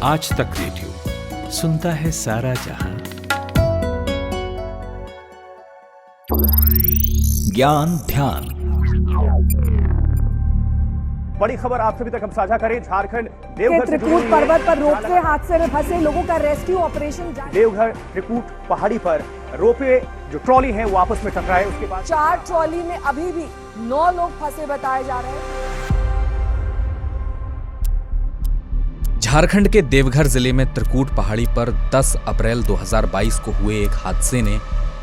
आज तक रेडियो सुनता है सारा जहां। ज्ञान ध्यान। बड़ी खबर आप सभी तक हम साझा करें। झारखंड देवघर त्रिकूट पर्वत पर रोपवे हादसे में फंसे लोगों का रेस्क्यू ऑपरेशन जारी। देवघर त्रिकूट पहाड़ी पर रोपवे जो ट्रॉली है वो आपस में टकराए, उसके बाद 4 ट्रॉली में अभी भी 9 लोग फंसे बताए जा रहे हैं। झारखंड के देवघर जिले में त्रिकूट पहाड़ी पर 10 अप्रैल 2022 को हुए एक हादसे ने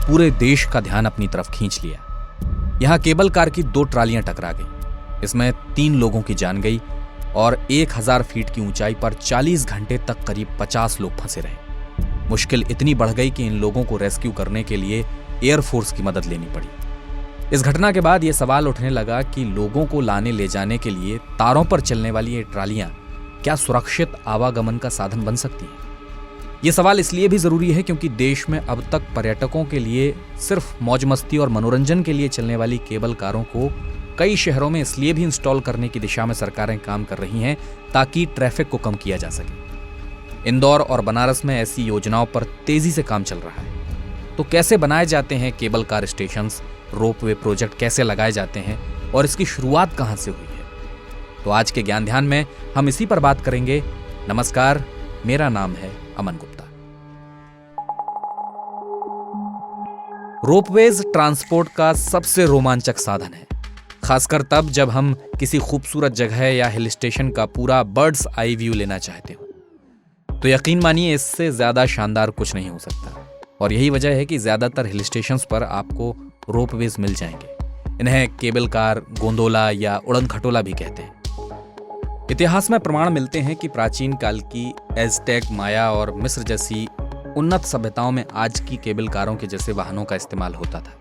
पूरे देश का ध्यान अपनी तरफ खींच लिया। यहां केबल कार की 2 ट्रालियां टकरा गईं। इसमें 3 लोगों की जान गई और 1000 फीट की ऊंचाई पर 40 घंटे तक करीब 50 लोग फंसे रहे। मुश्किल इतनी बढ़ गई कि इन लोगों को रेस्क्यू करने के लिए एयरफोर्स की मदद लेनी पड़ी। इस घटना के बाद यह सवाल उठने लगा कि लोगों को लाने ले जाने के लिए तारों पर चलने वाली ये ट्रालियां क्या सुरक्षित आवागमन का साधन बन सकती हैं? ये सवाल इसलिए भी जरूरी है क्योंकि देश में अब तक पर्यटकों के लिए सिर्फ मौज मस्ती और मनोरंजन के लिए चलने वाली केबल कारों को कई शहरों में इसलिए भी इंस्टॉल करने की दिशा में सरकारें काम कर रही हैं ताकि ट्रैफिक को कम किया जा सके। इंदौर और बनारस में ऐसी योजनाओं पर तेजी से काम चल रहा है। तो कैसे बनाए जाते हैं cable car stations, ropeway project कैसे लगाए जाते हैं और इसकी शुरुआत कहां से हुई है? तो आज के ज्ञान ध्यान में हम इसी पर बात करेंगे। नमस्कार, मेरा नाम है अमन गुप्ता। रोपवेज ट्रांसपोर्ट का सबसे रोमांचक साधन है, खासकर तब जब हम किसी खूबसूरत जगह या हिल स्टेशन का पूरा बर्ड्स आई व्यू लेना चाहते हो। तो यकीन मानिए इससे ज्यादा शानदार कुछ नहीं हो सकता। और यही वजह है कि ज्यादातर हिल स्टेशंस पर आपको रोपवेज मिल जाएंगे। इन्हें केबल कार, गोंदोला या उड़न खटोला भी कहते हैं। इतिहास में प्रमाण मिलते हैं कि प्राचीन काल की एज़टेक, माया और मिस्र जैसी उन्नत सभ्यताओं में आज की केबल कारों के जैसे वाहनों का इस्तेमाल होता था।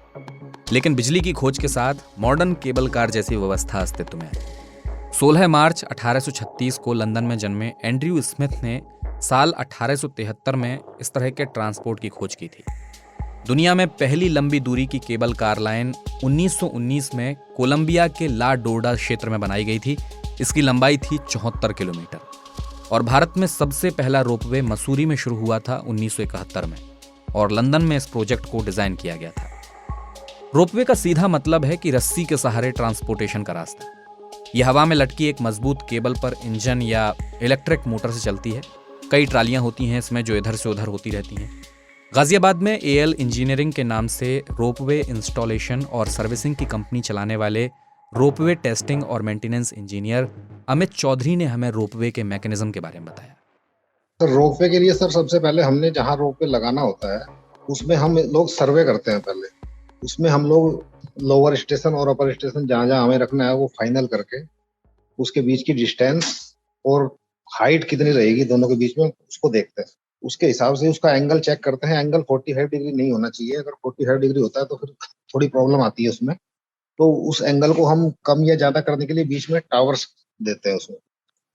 लेकिन बिजली की खोज के साथ मॉडर्न केबल कार जैसी व्यवस्था अस्तित्व में आई। 16 मार्च 1836 को लंदन में जन्मे एंड्रयू स्मिथ ने साल 1873 में इस तरह के ट्रांसपोर्ट की खोज की थी। दुनिया में पहली लंबी दूरी की केबल कार लाइन 1919 में कोलंबिया के ला डोर्डा क्षेत्र में बनाई गई थी। इसकी लंबाई थी 74 किलोमीटर। और भारत में सबसे पहला रोपवे मसूरी में शुरू हुआ था 1971 में और लंदन में इस प्रोजेक्ट को डिजाइन किया गया था। रोपवे का सीधा मतलब है कि रस्सी के सहारे ट्रांसपोर्टेशन का रास्ता। यह हवा में लटकी एक मजबूत केबल पर इंजन या इलेक्ट्रिक मोटर से चलती है। कई ट्रालियां होती हैं इसमें जो इधर से उधर होती रहती हैं। गाजियाबाद में एएल इंजीनियरिंग के नाम से रोपवे इंस्टॉलेशन और सर्विसिंग की कंपनी चलाने वाले रोपवे टेस्टिंग और मेंटेनेंस इंजीनियर अमित चौधरी ने हमें रोपवे के मैकेनिज्म के बारे में बताया। सर, रोपवे के लिए सबसे पहले हमने जहाँ रोपवे लगाना होता है उसमें हम लोग सर्वे करते हैं। पहले उसमें हम लोग लोअर स्टेशन और अपर स्टेशन जहाँ जहाँ हमें रखना है वो फाइनल करके उसके बीच की डिस्टेंस और हाइट कितनी रहेगी दोनों के बीच में उसको देखते हैं। उसके हिसाब से उसका एंगल चेक करते हैं। एंगल 45 डिग्री नहीं होना चाहिए। अगर 45 डिग्री होता है तो फिर थोड़ी प्रॉब्लम आती है उसमें। तो उस एंगल को हम कम या ज्यादा करने के लिए बीच में टावर्स देते हैं। उसमें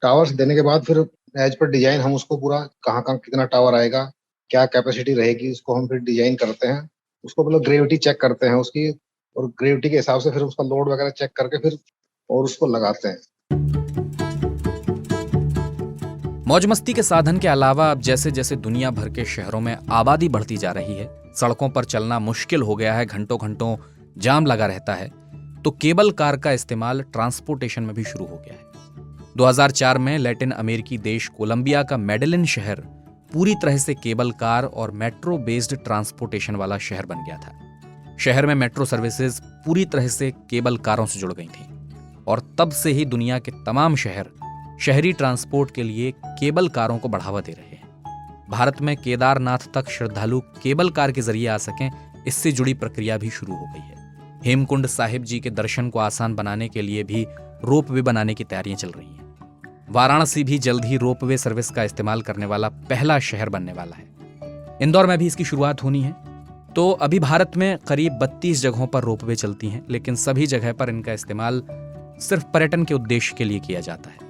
टावर्स देने के बाद फिर एज पर डिजाइन हम उसको पूरा कहाँ कहाँ कितना टावर आएगा, क्या कैपेसिटी रहेगी, उसको हम फिर डिजाइन करते हैं। उसको मतलब ग्रेविटी चेक करते हैं उसकी, और ग्रेविटी के हिसाब से फिर उसका लोड वगैरह चेक करके फिर और उसको लगाते हैं। मौज मस्ती के साधन के अलावा अब जैसे जैसे दुनिया भर के शहरों में आबादी बढ़ती जा रही है, सड़कों पर चलना मुश्किल हो गया है, घंटों घंटों जाम लगा रहता है, तो केबल कार का इस्तेमाल ट्रांसपोर्टेशन में भी शुरू हो गया है। 2004 में लैटिन अमेरिकी देश कोलंबिया का मेडेलिन शहर पूरी तरह से केबल कार और मेट्रो बेस्ड ट्रांसपोर्टेशन वाला शहर बन गया था। शहर में मेट्रो सर्विसेज पूरी तरह से केबल कारों से जुड़ गई थी और तब से ही दुनिया के तमाम शहर शहरी ट्रांसपोर्ट के लिए केबल कारों को बढ़ावा दे रहे हैं। भारत में केदारनाथ तक श्रद्धालु केबल कार के जरिए आ सकें, इससे जुड़ी प्रक्रिया भी शुरू हो गई है। हेमकुंड साहिब जी के दर्शन को आसान बनाने के लिए भी रोपवे बनाने की तैयारियां चल रही हैं। वाराणसी भी जल्द ही रोपवे सर्विस का इस्तेमाल करने वाला पहला शहर बनने वाला है। इंदौर में भी इसकी शुरुआत होनी है। तो अभी भारत में करीब 32 जगहों पर रोपवे चलती हैं, लेकिन सभी जगह पर इनका इस्तेमाल सिर्फ पर्यटन के उद्देश्य के लिए किया जाता है।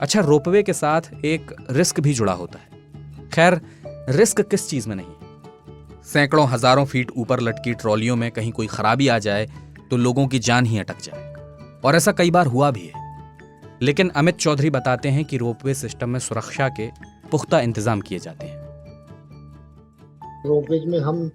अच्छा, रोपवे के साथ एक रिस्क भी जुड़ा होता है। खैर, रिस्क किस चीज में नहीं? सैकड़ों हजारों फीट ऊपर लटकी ट्रॉलियों में कहीं कोई खराबी आ जाए तो लोगों की जान ही अटक जाए, और ऐसा कई बार हुआ भी है। लेकिन अमित चौधरी बताते हैं कि रोपवे सिस्टम में सुरक्षा के पुख्ता इंतजाम किए जाते हैं। रोपवेज में हम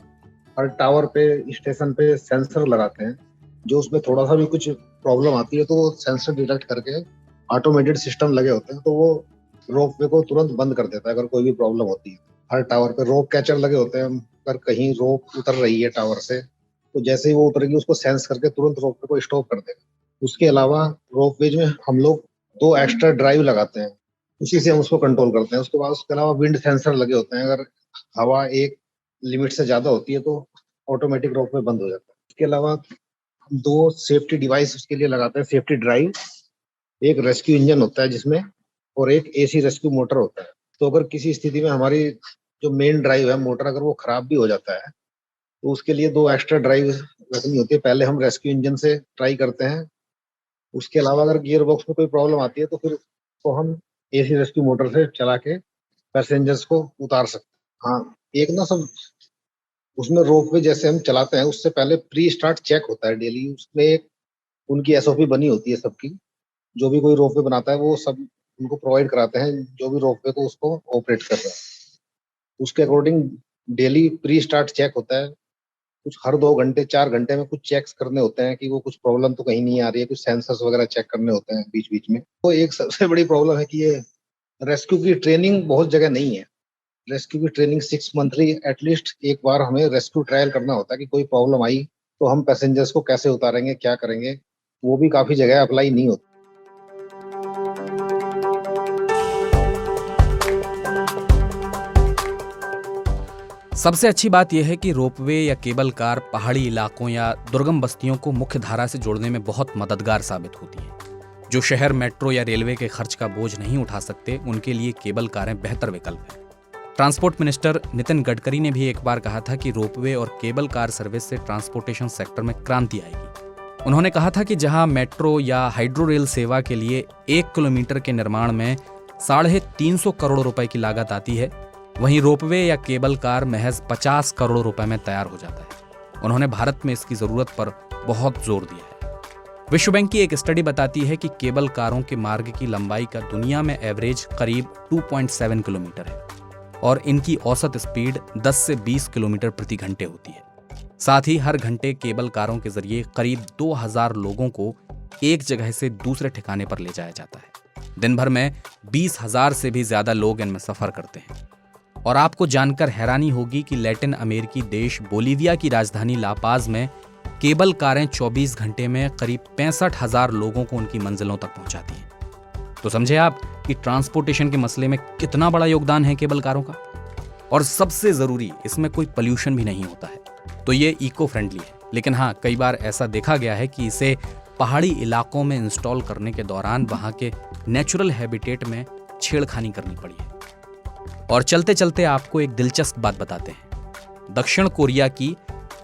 हर टावर पे, स्टेशन पे सेंसर लगाते हैं, जो उसमें थोड़ा सा भी कुछ प्रॉब्लम आती है तो वो सेंसर डिटेक्ट करके ऑटोमेटेड सिस्टम लगे होते हैं, तो वो रोपवे को तुरंत बंद कर देता है अगर कोई भी प्रॉब्लम होती है। हर टावर पे रोप कैचर लगे होते हैं, अगर कहीं रोप उतर रही है टावर से तो जैसे ही वो उतरेगी उसको सेंस करके तुरंत रोपवे को स्टॉप कर देगा। उसके अलावा रोपवेज में हम लोग 2 एक्स्ट्रा ड्राइव लगाते हैं, उसी से हम उसको कंट्रोल करते हैं। उसके बाद उसके अलावा विंड सेंसर लगे होते हैं, अगर हवा एक लिमिट से ज्यादा होती है तो ऑटोमेटिक रोपवे बंद हो जाता है। इसके अलावा हम 2 सेफ्टी डिवाइस उसके लिए लगाते हैं, सेफ्टी ड्राइव, एक रेस्क्यू इंजन होता है जिसमें, और एक एसी रेस्क्यू मोटर होता है। तो अगर किसी स्थिति में हमारी जो मेन ड्राइव है मोटर अगर वो खराब भी हो जाता है तो उसके लिए 2 एक्स्ट्रा ड्राइव रखनी होती है। पहले हम रेस्क्यू इंजन से ट्राई करते हैं, उसके अलावा अगर गियर बॉक्स में कोई प्रॉब्लम आती है तो फिर उसको हम एसी रेस्क्यू मोटर से चला के पैसेंजर्स को उतार सकते हैं। हाँ, एक ना सब उसमें रोपवे जैसे हम चलाते हैं उससे पहले प्री स्टार्ट चेक होता है डेली, उसमें एक उनकी एसओपी बनी होती है सबकी, जो भी कोई रोपवे बनाता है वो सब उनको प्रोवाइड कराते हैं जो भी रोपवे को उसको ऑपरेट कर रहा है। उसके according daily pre start check होता है, कुछ हर 2 घंटे 4 घंटे में कुछ चेक्स करने होते हैं कि वो कुछ प्रॉब्लम तो कहीं नहीं आ रही है, कुछ सेंसर्स वगैरह चेक करने होते हैं बीच बीच में। तो एक सबसे बड़ी प्रॉब्लम है कि ये रेस्क्यू की ट्रेनिंग बहुत जगह नहीं है। रेस्क्यू की ट्रेनिंग 6 मंथली एटलीस्ट एक बार हमें रेस्क्यू ट्रायल करना होता है कि कोई प्रॉब्लम आई तो हम पैसेंजर्स को कैसे उतारेंगे, क्या करेंगे, वो भी काफी जगह अप्लाई नहीं होता। सबसे अच्छी बात यह है कि रोपवे या केबल कार पहाड़ी इलाकों या दुर्गम बस्तियों को मुख्य धारा से जोड़ने में बहुत मददगार साबित होती है। जो शहर मेट्रो या रेलवे के खर्च का बोझ नहीं उठा सकते उनके लिए केबल कारें बेहतर विकल्प हैं। ट्रांसपोर्ट मिनिस्टर नितिन गडकरी ने भी एक बार कहा था कि रोपवे और केबल कार सर्विस से ट्रांसपोर्टेशन सेक्टर में क्रांति आएगी। उन्होंने कहा था कि जहां मेट्रो या हाइड्रो रेल सेवा के लिए 1 किलोमीटर के निर्माण में 350 करोड़ रुपए की लागत आती है, वहीं रोपवे या केबल कार महज 50 करोड़ रुपए में तैयार हो जाता है। उन्होंने भारत में इसकी जरूरत पर बहुत जोर दिया है। विश्व बैंक की एक स्टडी बताती है कि केबल कारों के मार्ग की लंबाई का दुनिया में एवरेज करीब 2.7 किलोमीटर है और इनकी औसत स्पीड 10 से 20 किलोमीटर प्रति घंटे होती है। साथ ही हर घंटे केबल कारों के जरिए करीब 2000 लोगों को एक जगह से दूसरे ठिकाने पर ले जाया जाता है। दिन भर में 20,000 से भी ज्यादा लोग इनमें सफर करते हैं। और आपको जानकर हैरानी होगी कि लैटिन अमेरिकी देश बोलीविया की राजधानी लापाज में केबल कारें 24 घंटे में करीब 65,000 लोगों को उनकी मंजिलों तक पहुंचाती हैं। तो समझे आप कि ट्रांसपोर्टेशन के मसले में कितना बड़ा योगदान है केबल कारों का। और सबसे जरूरी, इसमें कोई पोल्यूशन भी नहीं होता है, तो ये इको फ्रेंडली है। लेकिन हाँ, कई बार ऐसा देखा गया है कि इसे पहाड़ी इलाकों में इंस्टॉल करने के दौरान वहां के नेचुरल हैबिटेट में छेड़खानी करनी पड़ी है। और चलते चलते आपको एक दिलचस्प बात बताते हैं। दक्षिण कोरिया की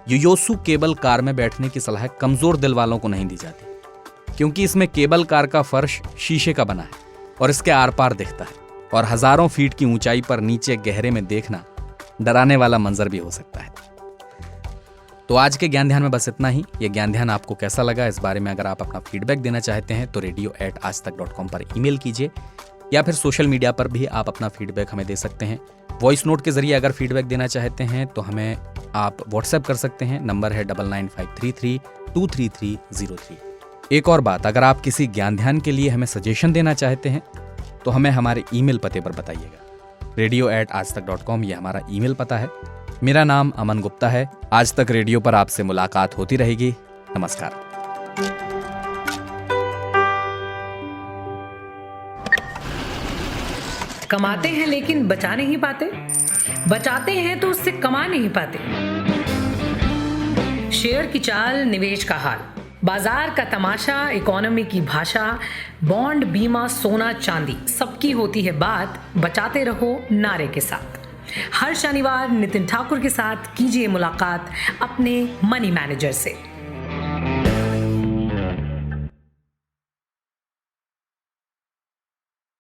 युयोसु केबल कार में बैठने की सलाह कमजोर दिल वालों को नहीं दी जाती, क्योंकि इसमें केबल कार का फर्श शीशे का बना है और इसके आर पार दिखता है, और हजारों फीट की ऊंचाई पर नीचे गहरे में देखना डराने वाला मंजर भी हो सकता है। तो आज के ज्ञान ध्यान में बस इतना ही। ये ज्ञान ध्यान आपको कैसा लगा, इस बारे में अगर आप अपना फीडबैक देना चाहते हैं तो radio@aajtak.com पर ईमेल कीजिए, या फिर सोशल मीडिया पर भी आप अपना फीडबैक हमें दे सकते हैं। वॉइस नोट के जरिए अगर फीडबैक देना चाहते हैं तो हमें आप व्हाट्सएप कर सकते हैं। नंबर है 9953323303। एक और बात, अगर आप किसी ज्ञान ध्यान के लिए हमें सजेशन देना चाहते हैं तो हमें हमारे ईमेल पते पर बताइएगा। radio@aajtak.com ये हमारा ईमेल पता है। मेरा नाम अमन गुप्ता है। आज तक रेडियो पर आपसे मुलाकात होती रहेगी। नमस्कार। कमाते हैं लेकिन बचा नहीं पाते, बचाते हैं तो उससे कमा नहीं पाते। शेयर की चाल, निवेश का हाल, बाजार का तमाशा, इकोनॉमी की भाषा, बॉन्ड, बीमा, सोना, चांदी, सबकी होती है बात बचाते रहो नारे के साथ। हर शनिवार नितिन ठाकुर के साथ कीजिए मुलाकात अपने मनी मैनेजर से।